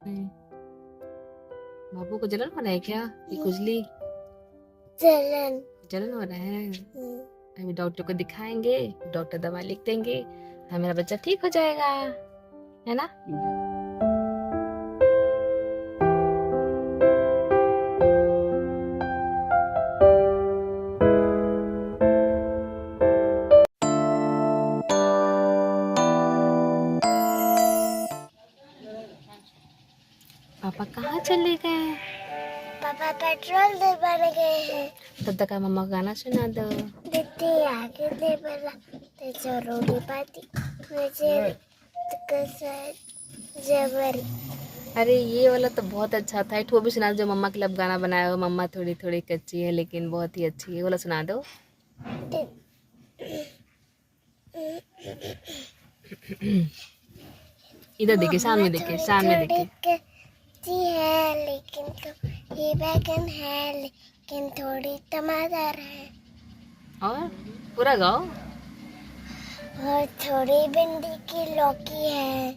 नहीं, बाबू को जलन हो रहा है क्या? ये खुजली जलन जलन हो रहा है। अभी डॉक्टर को दिखाएंगे, डॉक्टर दवा लिख देंगे, मेरा बच्चा ठीक हो जाएगा, है ना? पापा कहाँ चले गए? पापा पेट्रोल डलवाने गए हैं। तब तक मम्मा को गाना सुना दो। दीदी आगे दे बला ते जरूरी बाती मुझे जबर। अरे ये वाला तो बहुत अच्छा था। एक वो भी सुना दो जो मम्मा के लिए अब गाना बनाया हो। मम्मा थोड़ी थोड़ी कच्ची है लेकिन बहुत ही अच्छी है, ये वाला सुना दो। इधर देखिए, सामने देखिए, सामने देखिए। कच्ची है लेकिन तो ये बैगन है लेकिन थोड़ी टमाटर है। और पूरा गाओ। और थोड़ी भिंडी की लौकी है।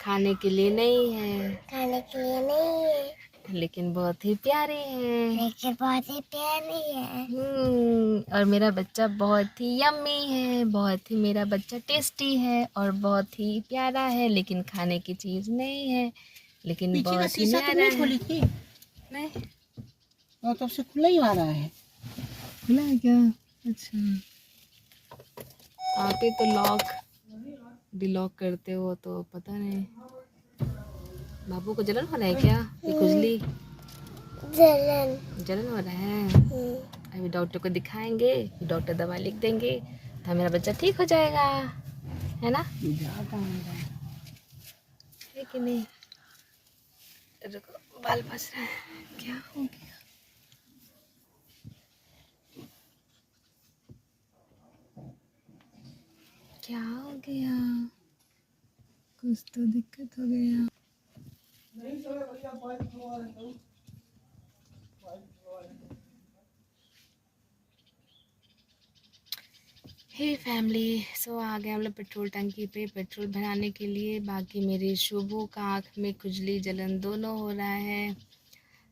खाने के लिए नहीं है खाने के लिए नहीं है लेकिन बहुत ही प्यारी है। लेकिन बहुत ही प्यारी है। और मेरा बच्चा बहुत ही यम्मी है, बहुत ही मेरा बच्चा टेस्टी है और बहुत ही प्यारा है, लेकिन खाने की चीज नहीं है, लेकिन बहुत ही प्यारा है। खोली थी नहीं, और तब से खुला ही आ रहा है। खुला है क्या? अच्छा, आप ही तो लॉक डिलॉक करते हो तो पता नहीं। बाबू को जलन हो रहा है क्या? ये खुजली जलन हो रहा है। अभी डॉक्टर को दिखाएंगे, डॉक्टर दवा लिख देंगे, मेरा बच्चा ठीक हो जाएगा, है ना? है कि नहीं? रुको, बाल फंस रहा है, क्या हो गया? क्या हो गया? कुछ तो दिक्कत हो गया। हे फैमिली, सो आ गए हम लोग पेट्रोल टंकी पे पेट्रोल भराने के लिए। बाकी मेरी शुभू का आँख में खुजली जलन दोनों हो रहा है।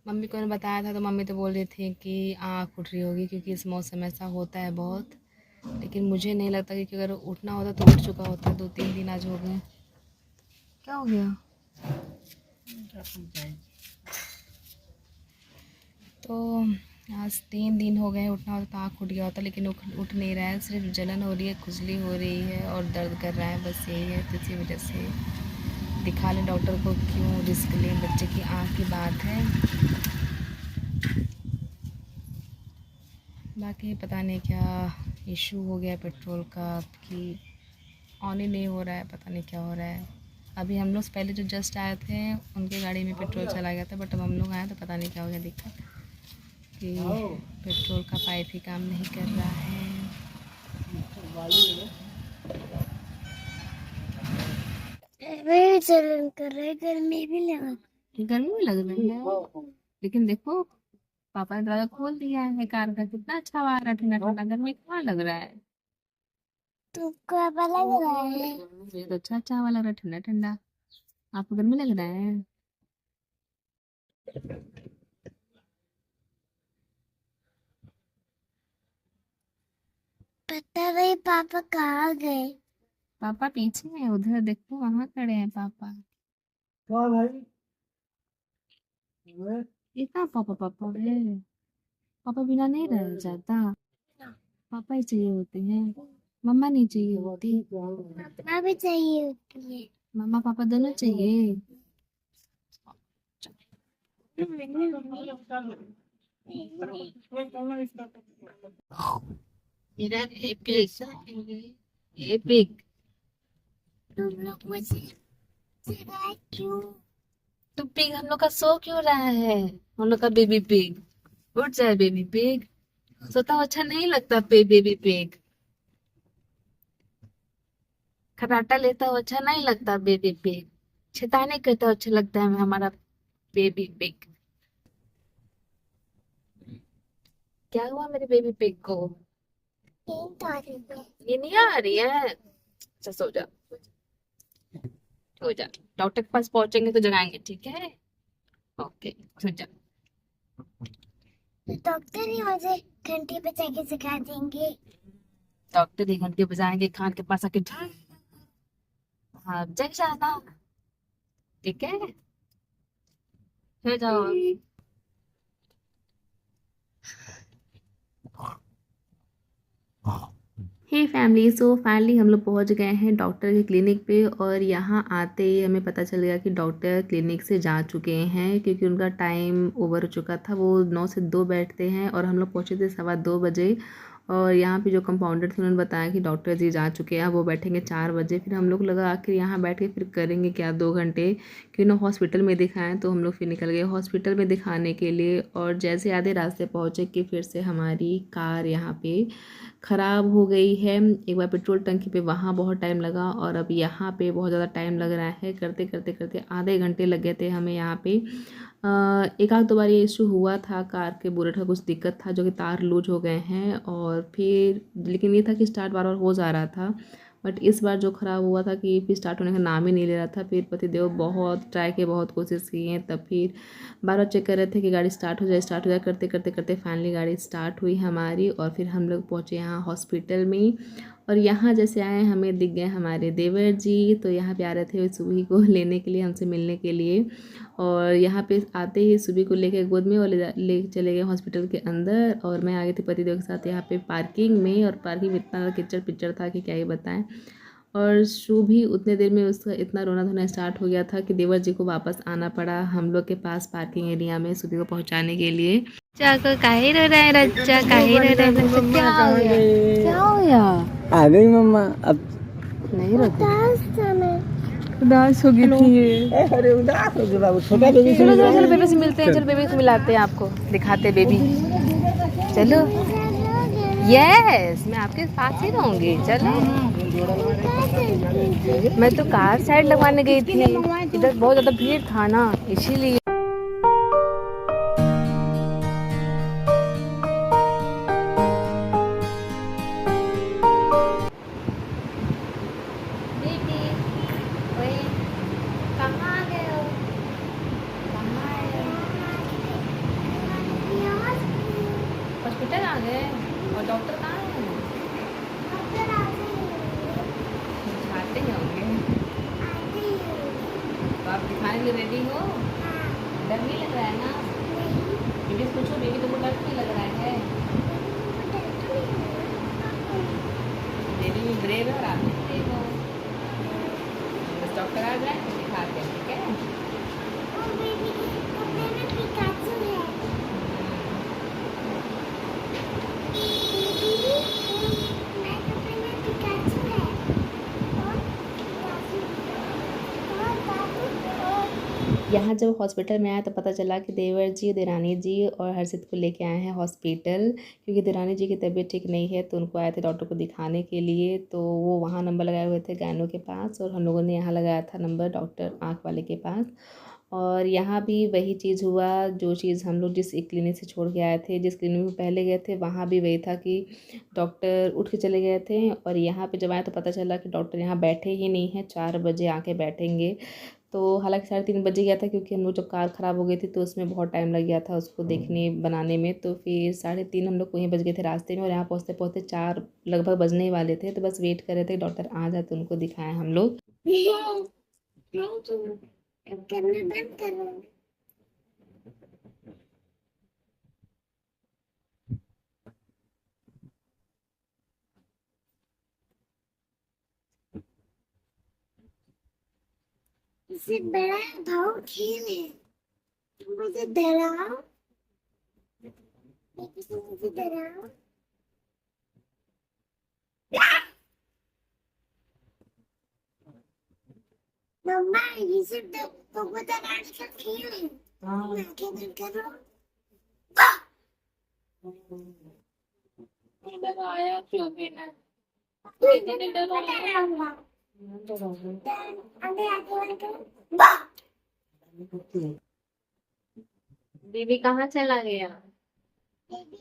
मम्मी को ने बताया था तो मम्मी तो बोल रही थी कि आँख उठ रही होगी क्योंकि इस मौसम ऐसा होता है बहुत, लेकिन मुझे नहीं लगता क्योंकि अगर उठना होता तो उठ चुका होता। 2-3 दिन आज हो गए। क्या हो गया? तो आज 3 दिन हो गए, उठना होता तो आँख उठ गया होता, लेकिन उठ नहीं रहा है, सिर्फ जलन हो रही है, खुजली हो रही है और दर्द कर रहा है, बस यही है। तो इसी वजह से दिखा लें डॉक्टर को, क्यों रिस्क लें, बच्चे की आँख की बात है। बाकी पता नहीं क्या इशू हो गया पेट्रोल का कि ऑन ही नहीं हो रहा है, पता नहीं क्या हो रहा है। अभी हम लोग पहले जो जस्ट आए थे उनके गाड़ी में पेट्रोल चला गया था, बट अब हम लोग आए तो पता नहीं क्या हो गया दिक्कत कि पेट्रोल का पाइप ही काम नहीं कर रहा है। जलन कर रहा है, गर्मी भी लग रही है, लेकिन देखो पापा ने दरवाजा खोल दिया है कार का, कितना अच्छा हवा आ रहा है, ठंडा ठंडा। गर्मी कहाँ लग रहा है? तुमको अब लग रहा है। मुझे तो अच्छा अच्छा हवा लग रहा है, ठंडा ठंडा। आपको गर्मी लग रहा है? पता नहीं पापा कहाँ गए। पापा पीछे है, उधर देखो, वहां खड़े हैं पापा। भाई ये कहाँ पापा पापा है? पापा बिना नहीं रह जाता, पापा ही चाहिए होते हैं, मम्मा नहीं चाहिए होती। अपना भी चाहिए होती है। मम्मा पापा दोनों चाहिए। मेरा एपिक तुम लोग मुझे सिखाए क्यों? तो पिग हम लोग का सो क्यों रहा है? हम लोग का बेबी पिग उठ जाए। बेबी पिग सोता हुआ अच्छा नहीं लगता। बेबी पिग खराटा लेता हुआ अच्छा नहीं लगता। बेबी पिग शैतानी करता हुआ अच्छा लगता है हमारा बेबी पिग। क्या हुआ मेरे बेबी पिग को? नींद आ रही है। ये नहीं आ रही है? अच्छा सो जा। सो जा, डॉक्टर के पास पहुंचेंगे तो जगाएंगे, ठीक है? ओके, सो जा। डॉक्टर ही मुझे घंटी बजा के सिखा देंगे। डॉक्टर 1 घंटे बजाएंगे कान के पास आके, हाँ जग जाना, ठीक है? सो जाओ। हे फैमिली, सो फाइनली हम लोग पहुंच गए हैं डॉक्टर के क्लिनिक पे। और यहाँ आते ही हमें पता चल गया कि डॉक्टर क्लिनिक से जा चुके हैं, क्योंकि उनका टाइम ओवर हो चुका था। वो 9 से 2 बैठते हैं और हम लोग पहुँचे थे 2:15 बजे। और यहाँ पे जो कंपाउंडर थे उन्होंने बताया कि डॉक्टर जी जा चुके हैं, वो बैठेंगे 4 बजे। फिर हम लोग लगा आखिर यहाँ बैठ के फिर करेंगे क्या 2 घंटे, क्यों ना हॉस्पिटल में दिखाएं। तो हम लोग फिर निकल गए हॉस्पिटल में दिखाने के लिए। और जैसे आधे रास्ते पहुँचे कि फिर से हमारी कार यहाँ पे ख़राब हो गई है। एक बार पेट्रोल टंकी पे वहाँ बहुत टाइम लगा, और अब यहाँ पे बहुत ज़्यादा टाइम लग रहा है। करते करते करते आधे घंटे लग गए थे हमें यहाँ पे। एक आध 2 बार ये इशू हुआ था, कार के बोनेट का कुछ दिक्कत था, जो कि तार लूज हो गए हैं। और फिर लेकिन ये था कि स्टार्ट बार बार हो जा रहा था। बट इस बार जो ख़राब हुआ था कि फिर स्टार्ट होने का नाम ही नहीं ले रहा था। फिर पतिदेव बहुत ट्राई किए, बहुत कोशिश की हैं, तब फिर बार बार चेक कर रहे थे कि गाड़ी स्टार्ट हो जाए, स्टार्ट हो जाए। करते करते करते फाइनली गाड़ी स्टार्ट हुई हमारी, और फिर हम लोग पहुँचे यहाँ हॉस्पिटल में। और यहाँ जैसे आए हमें दिख गए हमारे देवर जी, तो यहाँ पे आ रहे थे सुबह को लेने के लिए, हमसे मिलने के लिए। और यहाँ पे आते ही सुबह को लेके गोद में और ले चले गए हॉस्पिटल के अंदर। और मैं आ गई थी पतिदेव के साथ यहाँ पे पार्किंग में। और पार्किंग में इतना किचड़ पिचड़ था कि क्या ही बताएं। और शुभ ही उतने देर में उसका इतना रोना धोना स्टार्ट हो गया था कि देवर जी को वापस आना पड़ा हम लोग के पास पार्किंग एरिया में सुबह को पहुँचाने के लिए। बच्चा को काहे रो रहा है, बच्चा काहे रो रहा है, बच्चा क्या हो गया, क्या हो गया? आ गई मम्मा। अब नहीं रोती, उदास था मैं। उदास हो गई थी ये। अरे उदास हो गया बाबू, छोटा बेबी चलो चलो चलो, बेबी से मिलते हैं, चलो बेबी को मिलाते हैं, आपको दिखाते हैं बेबी। चलो, यस मैं आपके साथ ही रहूंगी, चलो। मैं तो कार साइड लगवाने गई थी, इधर बहुत ज़्यादा भीड़ था ना, इसीलिए। बेबी, ओए, कहाँ गए हो? कहाँ आए हो? हॉस्पिटल आ गए? और डॉक्टर कहाँ है? दिखाते ही होंगे। तो आप दिखाने के लिए रेडी हो? डर नहीं लग रहा है ना? बेबी से पूछो, बेबी तुमको डर नहीं लग रहा है? बेबी भी ब्रेव है और आप भी ब्रेव हो। बस डॉक्टर आ जाए तो दिखाते हैं, ठीक है? यहाँ जब हॉस्पिटल में आया तो पता चला कि देवर जी, देरानी जी और हर्षित को लेके आए हैं हॉस्पिटल, क्योंकि देरानी जी की तबीयत ठीक नहीं है। तो उनको आए थे डॉक्टर को दिखाने के लिए। तो वो वहाँ नंबर लगाए हुए थे गैनो के पास, और हम लोगों ने यहाँ लगाया था नंबर डॉक्टर आँख वाले के पास। और यहाँ भी वही चीज़ हुआ, जो चीज़ हम लोग जिस क्लिनिक से छोड़ के आए थे, जिस क्लिनिक में पहले गए थे, वहाँ भी वही था कि डॉक्टर उठ के चले गए थे। और यहाँ पे जब आए तो पता चला कि डॉक्टर यहाँ बैठे ही नहीं हैं, 4 बजे आके बैठेंगे। तो हालांकि 3:30 बजे गया था, क्योंकि हम लोग जब कार ख़राब हो गई थी तो उसमें बहुत टाइम लग गया था उसको देखने बनाने में। तो फिर 3:30 हम लोग वहीं बज गए थे रास्ते में, और यहाँ पहुँचते पहुँचते 4 लगभग बजने ही वाले थे। तो बस वेट कर रहे थे डॉक्टर आ जाए तो उनको दिखाएं हम लोग। करना बंद करो। इससे बड़ा भाव खेल है। मुझे डराओ, मुझे डराओ। मम्मा ये सब तो बहुत डराने का खेल है। आंखें बंद करो। आया क्यों भी ना, डराऊंगा। आगे आगे बंद करो। दीदी कहाँ चला गया? बेबी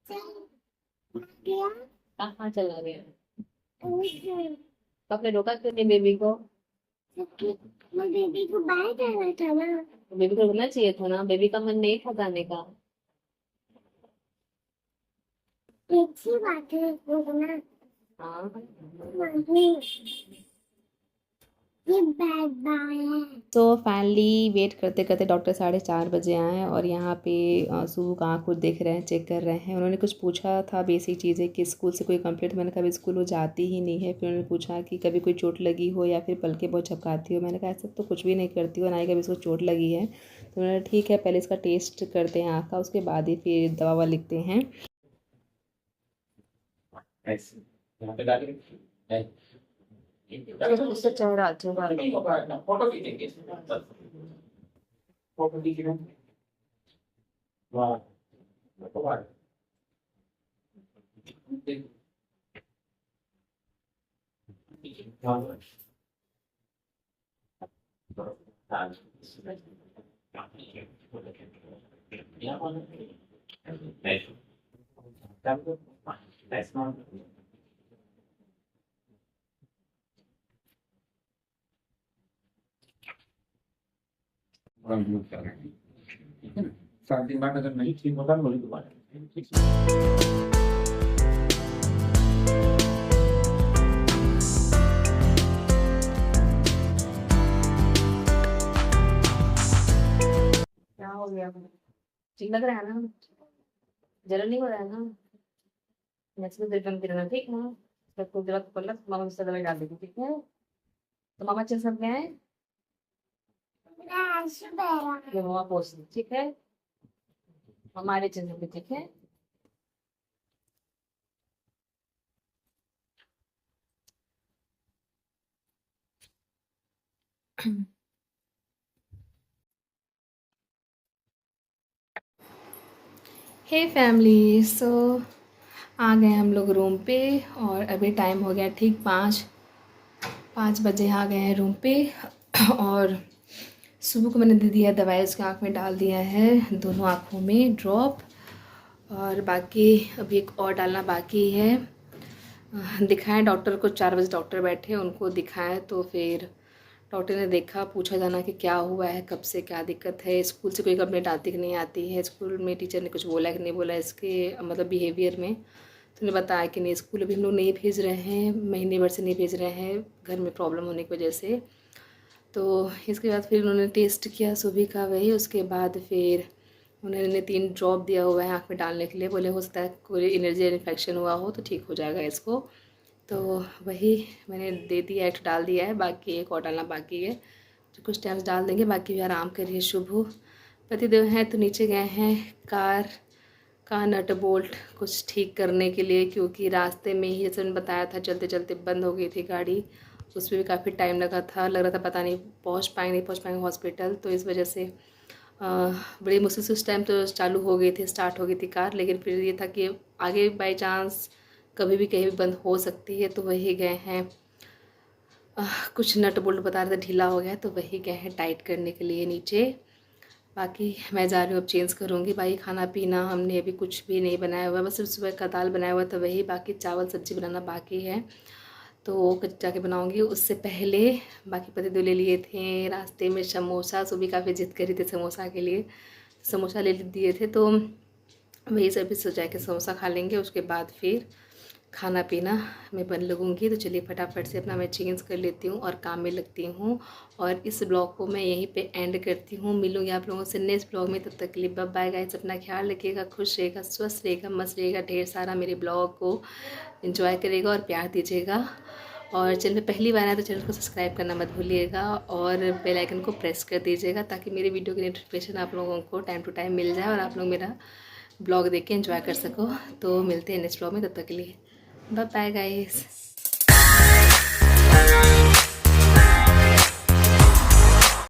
चल गया। कहाँ चला गया? उसने तो आपने रोका क्यों नहीं बेबी को? क्योंकि वो बेबी को बाहर जाना था ना। बेबी को रुकना चाहिए था ना, बेबी का मन नहीं था जाने का। अच्छी बात है रुकना। हाँ। मम्मी ये बैड बॉय है। तो फाइनली वेट करते करते डॉक्टर 4:30 बजे आए हैं और यहाँ पे सुबह का आँख देख रहे हैं, चेक कर रहे हैं। उन्होंने कुछ पूछा था बेसिक चीज़ें कि स्कूल से कोई कंप्लेंट। मैंने कहा स्कूल वो जाती ही नहीं है। फिर उन्होंने पूछा कि कभी कोई चोट लगी हो या फिर पलके बहुत झपकाती हो। मैंने कहा ऐसा तो कुछ भी नहीं करती हो, ना ही कभी इसको चोट लगी है। तो उन्होंने ठीक है पहले इसका टेस्ट करते हैं आँख का, उसके बाद ही फिर दवा ववा लिखते हैं। उससे चेहरा फोटो खींचेंगे फोटो खींचेंगे वाह वाह सात दिन बाद अगर नहीं ठीक होता तो दोबारा क्या हो गया? ठीक लग रहा है ना? जलन नहीं हो रहा है ना? नेक्स्ट में दर्द करना, ठीक ना? सबको जरूरत पड़ला तो मामा से दवाई डाल देगी, ठीक है? तो मामा चल सब गए हैं, ये मामा पोछ दी, ठीक है? हमारे चल सकते, ठीक है? हे फैमिली, सो आ गए हम लोग रूम पे और अभी टाइम हो गया ठीक 5 बजे आ गए हैं रूम पे। और सुबह को मैंने दे दिया दवाई, उसकी आँख में डाल दिया है, दोनों आँखों में ड्रॉप। और बाकी अभी एक और डालना बाकी है। दिखाएं डॉक्टर को, 4 बजे डॉक्टर बैठे, उनको दिखाएं तो फिर डॉक्टर ने देखा, पूछा जाना कि क्या हुआ है, कब से क्या दिक्कत है, स्कूल से कोई कंप्लेंट आती कि नहीं आती है, स्कूल में टीचर ने कुछ बोला कि नहीं बोला इसके मतलब बिहेवियर में। तो उन्हें बताया कि नहीं स्कूल अभी हम लोग नहीं भेज रहे हैं, महीने भर से नहीं भेज रहे हैं घर में प्रॉब्लम होने की वजह से। तो इसके बाद फिर उन्होंने टेस्ट किया सुबह का वही, उसके बाद फिर उन्होंने 3 ड्रॉप दिया हुआ है आँख में डालने के लिए। बोले हो सकता है कोई एनर्जी इन्फेक्शन हुआ हो तो ठीक हो जाएगा इसको। तो वही मैंने दे दिया, एक डाल दिया है, बाकी एक और डालना बाकी है, तो कुछ टाइम डाल देंगे, बाकी भी आराम करिए। शुभ पतिदेव हैं तो नीचे गए हैं कार का नट बोल्ट कुछ ठीक करने के लिए, क्योंकि रास्ते में ही जैसे मैंने बताया था चलते चलते बंद हो गई थी गाड़ी, उसमें भी काफ़ी टाइम लगा था, लग रहा था पता नहीं पहुंच पाएंगे हॉस्पिटल। तो इस वजह से बड़ी मुश्किल से उस टाइम तो चालू हो गई थी, स्टार्ट हो गई थी कार, लेकिन फिर ये था कि आगे बाई चांस कभी भी कहीं भी बंद हो सकती है। तो वही गए हैं, कुछ नट बोल्ट बता रहे थे ढीला हो गया, तो वही गए हैं टाइट करने के लिए नीचे। बाकी मैं जा रही हूँ, अब चेंज करूँगी। बाकी खाना पीना हमने अभी कुछ भी नहीं बनाया हुआ है, बस सुबह का दाल बनाया हुआ था वही, बाकी चावल सब्जी बनाना बाकी है, तो वो जाके बनाऊँगी। उससे पहले बाकी पतिदेव ले लिए थे रास्ते में समोसा, सुबह काफ़ी जिद करी थी समोसा के लिए, समोसा ले दिए थे, तो वही सभी सोचा के समोसा खा लेंगे, उसके बाद फिर खाना पीना मैं बन लगूँगी। तो चलिए फटाफट से अपना मैं चेंज कर लेती हूँ और काम में लगती हूँ, और इस ब्लॉग को मैं यहीं पे एंड करती हूँ। मिलूँगी आप लोगों से नेक्स्ट ब्लॉग में, तब तक के लिए बाय बाय गाइस। अपना ख्याल रखिएगा, खुश रहेगा, स्वस्थ रहेगा, मस्त रहेगा, ढेर सारा मेरे ब्लॉग को एंजॉय करेगा और प्यार दीजिएगा। और चैनल में पहली बार आए तो चैनल को सब्सक्राइब करना मत भूलिएगा और बेल आइकन को प्रेस कर दीजिएगा, ताकि मेरी वीडियो की नोटिफिकेशन आप लोगों को टाइम टू टाइम मिल जाए और आप लोग मेरा ब्लॉग देख के एंजॉय कर सको। तो मिलते हैं नेक्स्ट ब्लॉग में, तब तक के लिए बाय बाय गाइस।